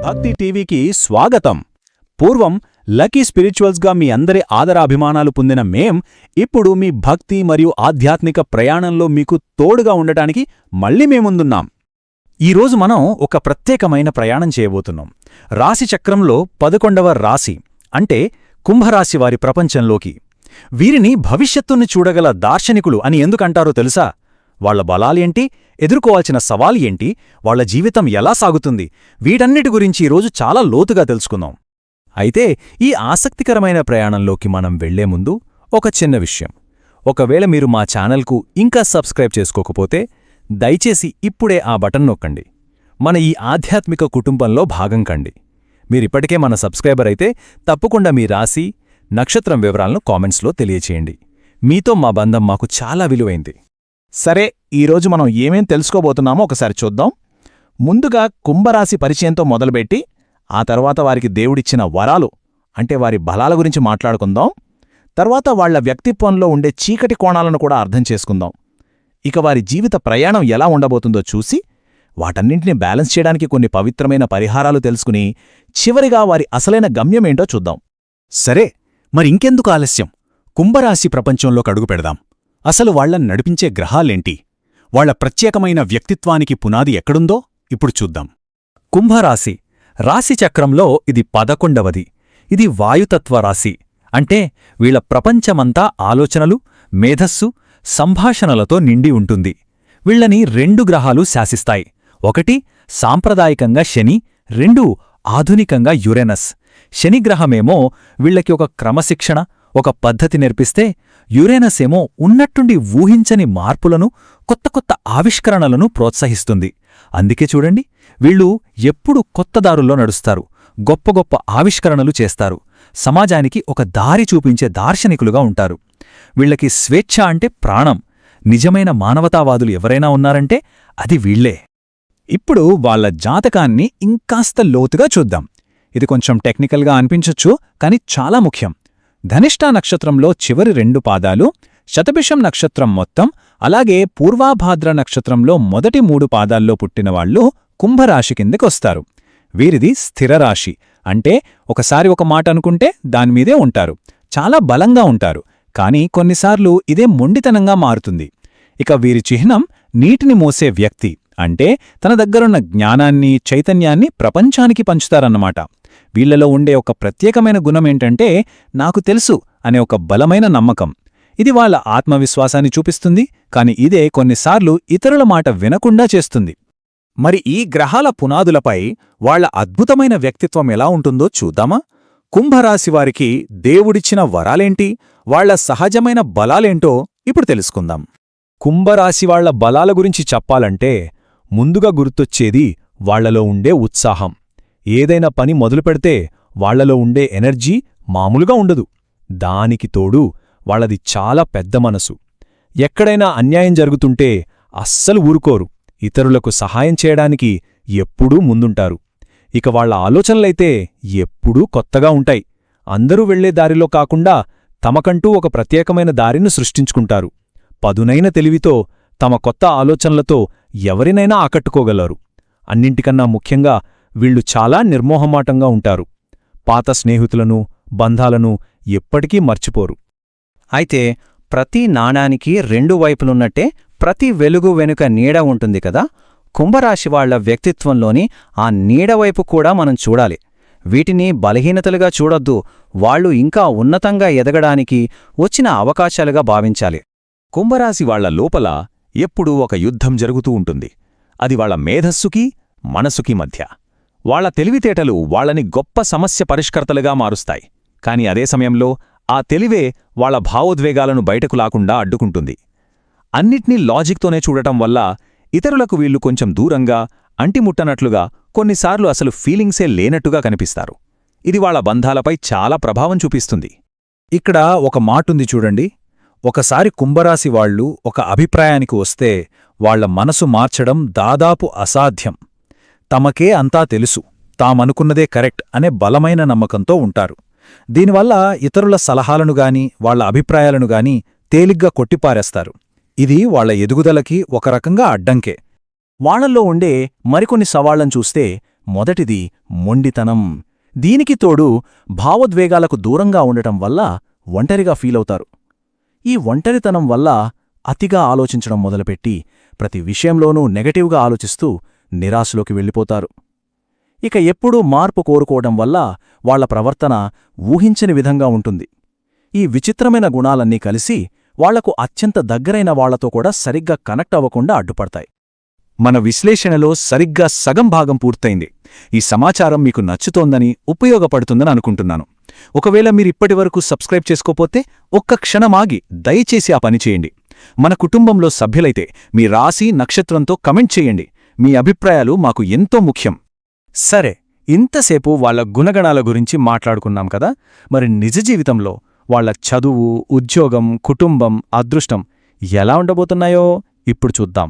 భక్తి టీవీకి స్వాగతం. పూర్వం లకీ స్పిరిచువల్స్గా మీ అందరి ఆదరాభిమానాలు పొందిన మేం ఇప్పుడు మీ భక్తి మరియు ఆధ్యాత్మిక ప్రయాణంలో మీకు తోడుగా ఉండటానికి మళ్ళీ మేముందున్నాం. ఈరోజు మనం ఒక ప్రత్యేకమైన ప్రయాణం చేయబోతున్నాం. రాశిచక్రంలో 11వ రాశి అంటే కుంభరాశి వారి ప్రపంచంలోకి. వీరిని భవిష్యత్తుని చూడగల దార్శనికులు అని ఎందుకంటారో తెలుసా? వాళ్ల బలాలేంటి, ఎదుర్కోవాల్సిన సవాలు ఏంటి, వాళ్ల జీవితం ఎలా సాగుతుంది, వీటన్నిటి గురించి ఈరోజు చాలా లోతుగా తెలుసుకుందాం. అయితే ఈ ఆసక్తికరమైన ప్రయాణంలోకి మనం వెళ్లే ముందు ఒక చిన్న విషయం. ఒకవేళ మీరు మా ఛానల్కు ఇంకా సబ్స్క్రైబ్ చేసుకోకపోతే దయచేసి ఇప్పుడే ఆ బటన్ నొక్కండి. మన ఈ ఆధ్యాత్మిక కుటుంబంలో భాగం కండి. మీరిప్పటికే మన సబ్స్క్రైబర్ అయితే తప్పకుండా మీ రాశి, నక్షత్రం వివరాలను కామెంట్స్లో తెలియచేయండి. మీతో మా బంధం మాకు చాలా విలువైంది. సరే, ఈరోజు మనం ఏమేం తెలుసుకోబోతున్నామో ఒకసారి చూద్దాం. ముందుగా కుంభరాశి పరిచయంతో మొదలుపెట్టి ఆ తర్వాత వారికి దేవుడిచ్చిన వరాలు అంటే వారి బలాల గురించి మాట్లాడుకుందాం. తర్వాత వాళ్ల వ్యక్తిత్వంలో ఉండే చీకటి కోణాలను కూడా అర్థం చేసుకుందాం. ఇక వారి జీవిత ప్రయాణం ఎలా ఉండబోతుందో చూసి వాటన్నింటినీ బ్యాలెన్స్ చేయడానికి కొన్ని పవిత్రమైన పరిహారాలు తెలుసుకుని చివరిగా వారి అసలైన గమ్యమేంటో చూద్దాం. సరే, మరింకెందుకు ఆలస్యం? కుంభరాశి ప్రపంచంలోకి అడుగు పెడదాం. అసలు వాళ్లను నడిపించే గ్రహాలేంటి, వాళ్ల ప్రత్యేకమైన వ్యక్తిత్వానికి పునాది ఎక్కడుందో ఇప్పుడు చూద్దాం. కుంభరాశి రాశిచక్రంలో ఇది 11వది. ఇది వాయుతత్వ రాశి. అంటే వీళ్ల ప్రపంచమంతా ఆలోచనలు, మేధస్సు, సంభాషణలతో నిండి ఉంటుంది. వీళ్లని 2 గ్రహాలు శాసిస్తాయి. ఒకటి సాంప్రదాయికంగా శని, 2 ఆధునికంగా యురేనస్. శనిగ్రహమేమో వీళ్లకి ఒక క్రమశిక్షణ, ఒక పద్ధతి నేర్పిస్తే, యురేనసేమో ఉన్నట్టుండి ఊహించని మార్పులను, కొత్త కొత్త ఆవిష్కరణలను ప్రోత్సహిస్తుంది. అందుకే చూడండి, వీళ్ళు ఎప్పుడూ కొత్త దారుల్లో నడుస్తారు, గొప్ప గొప్ప ఆవిష్కరణలు చేస్తారు, సమాజానికి ఒక దారి చూపించే దార్శనికులుగా ఉంటారు. వీళ్లకి స్వేచ్ఛ అంటే ప్రాణం. నిజమైన మానవతావాదులు ఎవరైనా ఉన్నారంటే అది వీళ్లే. ఇప్పుడు వాళ్ల జాతకాన్ని ఇంకాస్త లోతుగా చూద్దాం. ఇది కొంచెం టెక్నికల్గా అనిపించొచ్చు, కాని చాలా ముఖ్యం. ధనిష్ఠా నక్షత్రంలో చివరి 2 పాదాలు, శతభిషం నక్షత్రం మొత్తం, అలాగే పూర్వాభాద్ర నక్షత్రంలో మొదటి 3 పాదాల్లో పుట్టినవాళ్లు కుంభరాశి కిందకొస్తారు. వీరిది స్థిరరాశి. అంటే ఒకసారి ఒక మాట అనుకుంటే దానిమీదే ఉంటారు. చాలా బలంగా ఉంటారు. కాని కొన్నిసార్లు ఇదే మొండితనంగా మారుతుంది. ఇక వీరి చిహ్నం నీటిని మోసే వ్యక్తి. అంటే తన దగ్గరున్న జ్ఞానాన్ని, చైతన్యాన్ని ప్రపంచానికి పంచుతారన్నమాట. వీళ్లలో ఉండే ఒక ప్రత్యేకమైన గుణమేంటంటే నాకు తెలుసు అనే ఒక బలమైన నమ్మకం. ఇది వాళ్ల ఆత్మవిశ్వాసాన్ని చూపిస్తుంది, కాని ఇదే కొన్నిసార్లు ఇతరుల మాట వినకుండా చేస్తుంది. మరి ఈ గ్రహాల పునాదులపై వాళ్ల అద్భుతమైన వ్యక్తిత్వం ఎలా ఉంటుందో చూద్దామా? కుంభరాశివారికి దేవుడిచ్చిన వరాలేంటి, వాళ్ల సహజమైన బలాలేంటో ఇప్పుడు తెలుసుకుందాం. కుంభరాశివాళ్ల బలాల గురించి చెప్పాలంటే ముందుగా గుర్తొచ్చేది వాళ్లలో ఉండే ఉత్సాహం. ఏదైనా పని మొదలుపెడితే వాళ్లలో ఉండే ఎనర్జీ మామూలుగా ఉండదు. దానికి తోడు వాళ్లది చాలా పెద్ద మనసు. ఎక్కడైనా అన్యాయం జరుగుతుంటే అస్సలు ఊరుకోరు. ఇతరులకు సహాయం చేయడానికి ఎప్పుడూ ముందుంటారు. ఇక వాళ్ల ఆలోచనలైతే ఎప్పుడూ కొత్తగా ఉంటాయి. అందరూ వెళ్లే దారిలో కాకుండా తమకంటూ ఒక ప్రత్యేకమైన దారిని సృష్టించుకుంటారు. పదునైన తెలివితో, తమ కొత్త ఆలోచనలతో ఎవరినైనా ఆకట్టుకోగలరు. అన్నింటికన్నా ముఖ్యంగా వీళ్లు చాలా నిర్మోహమాటంగా ఉంటారు. పాత స్నేహితులను, బంధాలను ఎప్పటికీ మర్చిపోరు. అయితే ప్రతి నాణానికి 2 వైపులున్నట్టే ప్రతి వెలుగు వెనుక నీడ ఉంటుంది కదా. కుంభరాశివాళ్ల వ్యక్తిత్వంలోని ఆ నీడవైపు కూడా మనం చూడాలి. వీటిని బలహీనతలుగా చూడొద్దు. వాళ్లు ఇంకా ఉన్నతంగా ఎదగడానికి వచ్చిన అవకాశాలుగా భావించాలి. కుంభరాశి వాళ్ల లోపల ఎప్పుడూ ఒక యుద్ధం జరుగుతూ ఉంటుంది. అది వాళ్ల మేధస్సుకి, మనసుకి మధ్య. వాళ్ల తెలివితేటలు వాళ్లని గొప్ప సమస్య పరిష్కర్తలుగా మారుస్తాయి. కాని అదే సమయంలో ఆ తెలివే వాళ్ల భావోద్వేగాలను బయటకు లాకుండా అడ్డుకుంటుంది. అన్నిట్నీ లాజిక్తోనే చూడటం వల్ల ఇతరులకు వీళ్లు కొంచెం దూరంగా, అంటిముట్టనట్లుగా, కొన్నిసార్లు అసలు ఫీలింగ్సే లేనట్టుగా కనిపిస్తారు. ఇది వాళ్ల బంధాలపై చాలా ప్రభావం చూపిస్తుంది. ఇక్కడ ఒక మాటుంది చూడండి. ఒకసారి కుంభరాశి వాళ్లు ఒక అభిప్రాయానికి వస్తే వాళ్ల మనసు మార్చడం దాదాపు అసాధ్యం. తమకే అంతా తెలుసు, తామనుకున్నదే కరెక్ట్ అనే బలమైన నమ్మకంతో ఉంటారు. దీనివల్ల ఇతరుల సలహాలను గాని, వాళ్ల అభిప్రాయాలను గాని తేలిగ్గా కొట్టిపారేస్తారు. ఇది వాళ్ల ఎదుగుదలకి ఒక రకంగా అడ్డంకే. వాళ్లల్లో ఉండే మరికొన్ని సవాళ్లను చూస్తే మొదటిది మొండితనం. దీనికి తోడు భావోద్వేగాలకు దూరంగా ఉండటం వల్ల ఒంటరిగా ఫీలవుతారు. ఈ ఒంటరితనం వల్ల అతిగా ఆలోచించడం మొదలుపెట్టి ప్రతి విషయంలోనూ నెగటివ్గా ఆలోచిస్తూ నిరాశలోకి వెళ్ళిపోతారు. ఇక ఎప్పుడూ మార్పు కోరుకోవడం వల్ల వాళ్ల ప్రవర్తన ఊహించని విధంగా ఉంటుంది. ఈ విచిత్రమైన గుణాలన్నీ కలిసి వాళ్లకు అత్యంత దగ్గరైన వాళ్లతో కూడా సరిగ్గా కనెక్ట్ అవ్వకుండా అడ్డుపడతాయి. మన విశ్లేషణలో సరిగ్గా సగం భాగం పూర్తయింది. ఈ సమాచారం మీకు నచ్చుతోందని, ఉపయోగపడుతుందని అనుకుంటున్నాను. ఒకవేళ మీరిప్పటివరకు సబ్స్క్రైబ్ చేసుకోపోతే ఒక్క క్షణమాగి దయచేసి ఆ పని చేయండి. మన కుటుంబంలో సభ్యులైతే మీ రాశి, నక్షత్రంతో కమెంట్ చేయండి. మీ అభిప్రాయాలు మాకు ఎంతో ముఖ్యం. సరే, ఇంతసేపు వాళ్ళ గుణగణాల గురించి మాట్లాడుకున్నాం కదా. మరి నిజ జీవితంలో వాళ్ళ చదువు, ఉద్యోగం, కుటుంబం, అదృష్టం ఎలా ఉండబోతున్నాయో ఇప్పుడు చూద్దాం.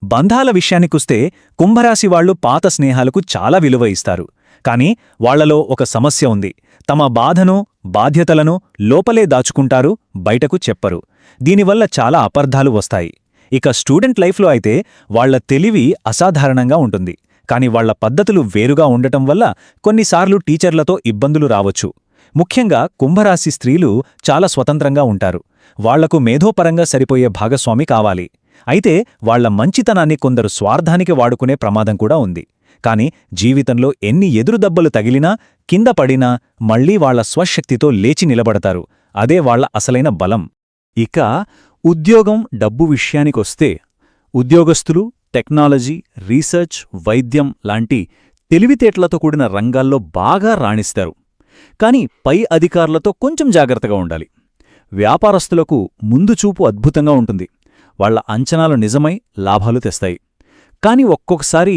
బంధాల విషయానికొస్తే కుంభరాశి వాళ్లు పాత స్నేహాలకు చాలా విలువ ఇస్తారు. కాని వాళ్లలో ఒక సమస్య ఉంది. తమ బాధను, బాధ్యతలను లోపలే దాచుకుంటారు, బయటకు చెప్పరు. దీనివల్ల చాలా అపార్థాలు వస్తాయి. ఇక స్టూడెంట్ లైఫ్లో అయితే వాళ్ల తెలివి అసాధారణంగా ఉంటుంది. కాని వాళ్ల పద్ధతులు వేరుగా ఉండటం వల్ల కొన్నిసార్లు టీచర్లతో ఇబ్బందులు రావచ్చు. ముఖ్యంగా కుంభరాశి స్త్రీలు చాలా స్వతంత్రంగా ఉంటారు. వాళ్లకు మేధోపరంగా సరిపోయే భాగస్వామి కావాలి. అయితే వాళ్ల మంచితనాన్ని కొందరు స్వార్థానికి వాడుకునే ప్రమాదం కూడా ఉంది. కాని జీవితంలో ఎన్ని ఎదురుదెబ్బలు తగిలినా, కింద పడినా మళ్లీ వాళ్ల స్వశక్తితో లేచి నిలబడతారు. అదే వాళ్ల అసలైన బలం. ఇక ఉద్యోగం, డబ్బు విషయానికొస్తే ఉద్యోగస్తులు టెక్నాలజీ, రీసెర్చ్, వైద్యం లాంటి తెలివితేటలతో కూడిన రంగాల్లో బాగా రాణిస్తారు. కాని పై అధికారులతో కొంచెం జాగ్రత్తగా ఉండాలి. వ్యాపారస్తులకు ముందుచూపు అద్భుతంగా ఉంటుంది. వాళ్ల అంచనాలు నిజమై లాభాలు తెస్తాయి. కాని ఒక్కొక్కసారి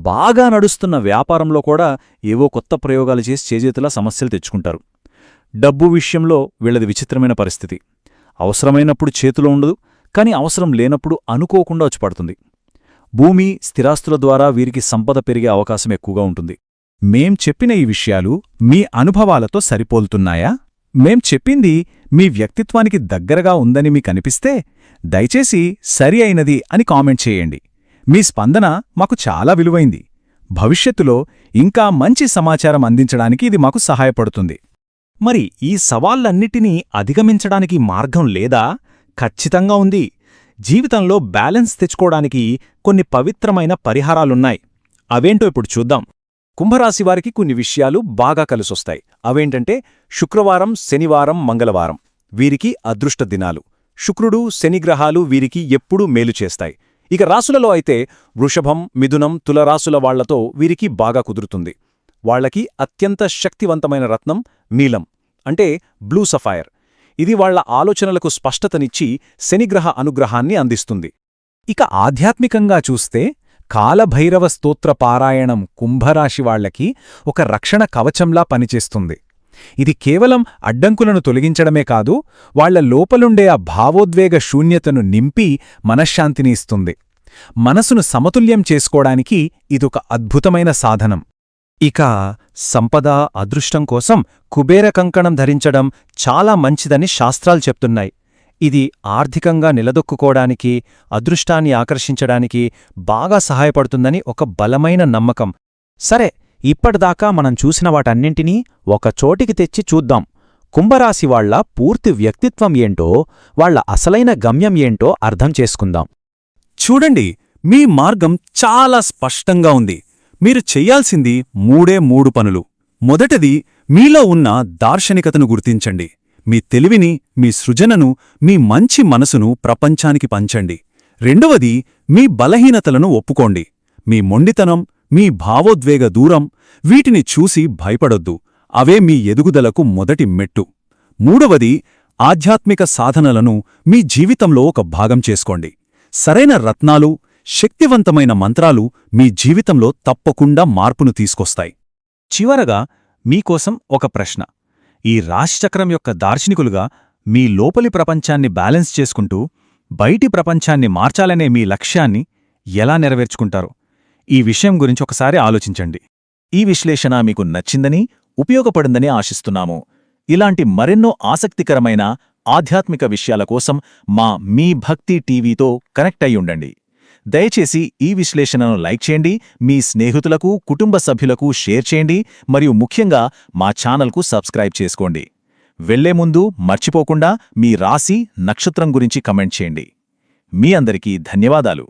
బాగా నడుస్తున్న వ్యాపారంలో కూడా ఏవో కొత్త ప్రయోగాలు చేసి చేజేతులా సమస్యలు తెచ్చుకుంటారు. డబ్బు విషయంలో వీళ్లది విచిత్రమైన పరిస్థితి. అవసరమైనప్పుడు చేతిలో ఉండదు, కాని అవసరం లేనప్పుడు అనుకోకుండా వచ్చిపడుతుంది. భూమి, స్థిరాస్తుల ద్వారా వీరికి సంపద పెరిగే అవకాశం ఎక్కువగా ఉంటుంది. మేం చెప్పిన ఈ విషయాలు మీ అనుభవాలతో సరిపోలుతున్నాయా? మేం చెప్పింది మీ వ్యక్తిత్వానికి దగ్గరగా ఉందని మీకనిపిస్తే దయచేసి సరి అయినది అని కామెంట్ చేయండి. మీ స్పందన మాకు చాలా విలువైంది. భవిష్యత్తులో ఇంకా మంచి సమాచారం అందించడానికి ఇది మాకు సహాయపడుతుంది. మరి ఈ సవాళ్లన్నిటినీ అధిగమించడానికి మార్గం లేదా? ఖచ్చితంగా ఉంది. జీవితంలో బ్యాలెన్స్ తెచ్చుకోవడానికి కొన్ని పవిత్రమైన పరిహారాలున్నాయి. అవేంటో ఇప్పుడు చూద్దాం. కుంభరాశివారికి కొన్ని విషయాలు బాగా కలిసొస్తాయి. అవేంటంటే శుక్రవారం, శనివారం, మంగళవారం వీరికి అదృష్ట దినాలు. శుక్రుడు, శనిగ్రహాలు వీరికి ఎప్పుడూ మేలు చేస్తాయి. ఇక రాసులలో అయితే వృషభం, మిథునం, తులరాశుల వాళ్లతో వీరికి బాగా కుదురుతుంది. వాళ్లకి అత్యంత శక్తివంతమైన రత్నం నీలం, అంటే బ్లూ సఫైర్. ఇది వాళ్ల ఆలోచనలకు స్పష్టతనిచ్చి శనిగ్రహ అనుగ్రహాన్ని అందిస్తుంది. ఇక ఆధ్యాత్మికంగా చూస్తే కాలభైరవ స్తోత్ర పారాయణం కుంభరాశివాళ్లకి ఒక రక్షణ కవచంలా పనిచేస్తుంది. ఇది కేవలం అడ్డంకులను తొలగించడమే కాదు, వాళ్ల లోపలుండే ఆ భావోద్వేగ శూన్యతను నింపి మనశ్శాంతిని ఇస్తుంది. మనసును సమతుల్యం చేసుకోవడానికి ఇదొక అద్భుతమైన సాధనం. ఇక సంపద, అదృష్టం కోసం కుబేర కంకణం ధరించడం చాలా మంచిదని శాస్త్రాలు చెప్తున్నాయి. ఇది ఆర్థికంగా నిలదొక్కుకోవడానికి, అదృష్టాన్ని ఆకర్షించడానికి బాగా సహాయపడుతుందని ఒక బలమైన నమ్మకం. సరే, ఇప్పటిదాకా మనం చూసిన వాటన్నింటినీ ఒక చోటికి తెచ్చి చూద్దాం. కుంభరాశివాళ్ల పూర్తి వ్యక్తిత్వం ఏంటో, వాళ్ల అసలైన గమ్యం ఏంటో అర్థం చేసుకుందాం. చూడండి, మీ మార్గం చాలా స్పష్టంగా ఉంది. మీరు చెయ్యాల్సింది మూడు పనులు. మొదటిది, మీలో ఉన్న దార్శనికతను గుర్తించండి. మీ తెలివిని, మీ సృజనను, మీ మంచి మనసును ప్రపంచానికి పంచండి. రెండవది, మీ బలహీనతలను ఒప్పుకోండి. మీ మొండితనం, మీ భావోద్వేగ దూరం, వీటిని చూసి భయపడొద్దు. అవే మీ ఎదుగుదలకు మొదటి మెట్టు. మూడవది, ఆధ్యాత్మిక సాధనలను మీ జీవితంలో ఒక భాగం చేసుకోండి. సరైన రత్నాలు, శక్తివంతమైన మంత్రాలు మీ జీవితంలో తప్పకుండా మార్పును తీసుకొస్తాయి. చివరగా మీకోసం ఒక ప్రశ్న. ఈ రాశిచక్రం యొక్క దార్శనికులుగా మీ లోపలి ప్రపంచాన్ని బ్యాలెన్స్ చేసుకుంటూ బయటి ప్రపంచాన్ని మార్చాలనే మీ లక్ష్యాన్ని ఎలా నెరవేర్చుకుంటారో ఈ విషయం గురించి ఒకసారి ఆలోచించండి. ఈ విశ్లేషణ మీకు నచ్చిందని, ఉపయోగపడిందని ఆశిస్తున్నాము. ఇలాంటి మరెన్నో ఆసక్తికరమైన ఆధ్యాత్మిక విషయాల కోసం మీ భక్తి టీవీతో కనెక్ట్ అయ్యుండండి. దయచేసి ఈ విశ్లేషణను లైక్ చేయండి, మీ స్నేహితులకు, కుటుంబ సభ్యులకు షేర్ చేయండి మరియు ముఖ్యంగా మా ఛానల్కు సబ్స్క్రైబ్ చేసుకోండి. వెళ్లే ముందు మర్చిపోకుండా మీ రాశి, నక్షత్రం గురించి కమెంట్ చేయండి. మీ అందరికీ ధన్యవాదాలు.